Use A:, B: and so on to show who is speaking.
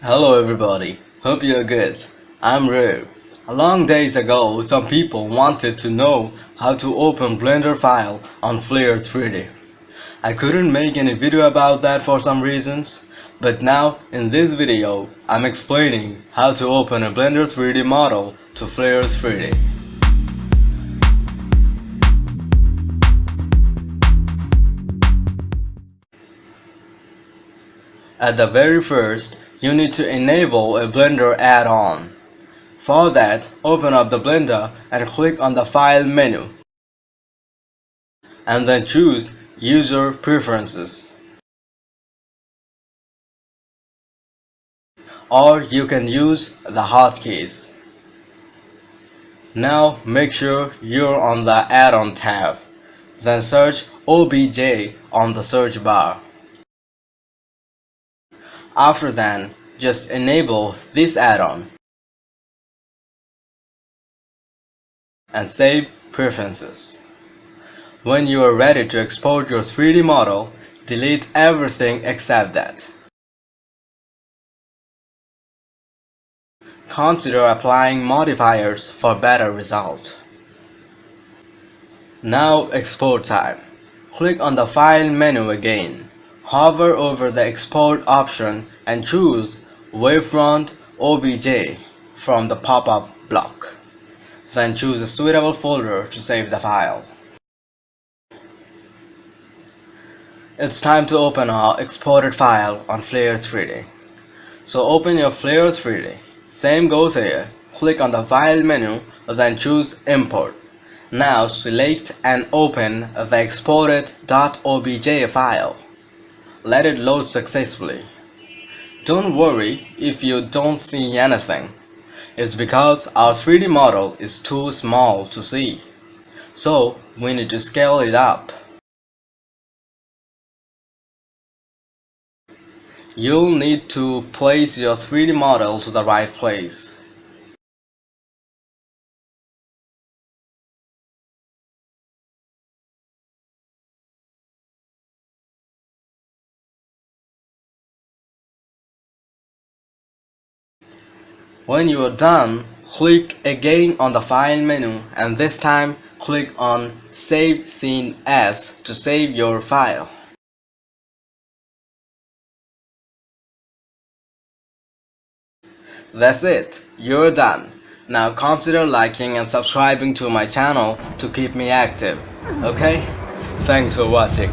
A: Hello everybody, hope you're good. I'm Rue. A long days ago, some people wanted to know how to open Blender file on flare3D. I couldn't make any video about that for some reasons, but now in this video, I'm explaining how to open a Blender 3D model to flare3D. At the very first, you need to enable a Blender add-on. For that, open up the Blender and click on the File menu, and then choose User Preferences. Or you can use the hotkeys. Now make sure you're on the Add-on tab, then search OBJ on the search bar. After that, just enable this add-on and save preferences. When you are ready to export your 3D model, delete everything except that. Consider applying modifiers for better result. Now export time. Click on the File menu again. Hover over the Export option and choose Wavefront OBJ from the pop-up block. Then choose a suitable folder to save the file. It's time to open our exported file on flare3D. So open your flare3D. Same goes here. Click on the File menu, then choose Import. Now select and open the exported .obj file. Let it load successfully. Don't worry if you don't see anything. It's because our 3D model is too small to see. So we need to scale it up. You'll need to place your 3D model to the right place. When you are done, click again on the File menu and this time click on Save Scene As to save your file. That's it, you're done. Now consider liking and subscribing to my channel to keep me active, okay? Thanks for watching.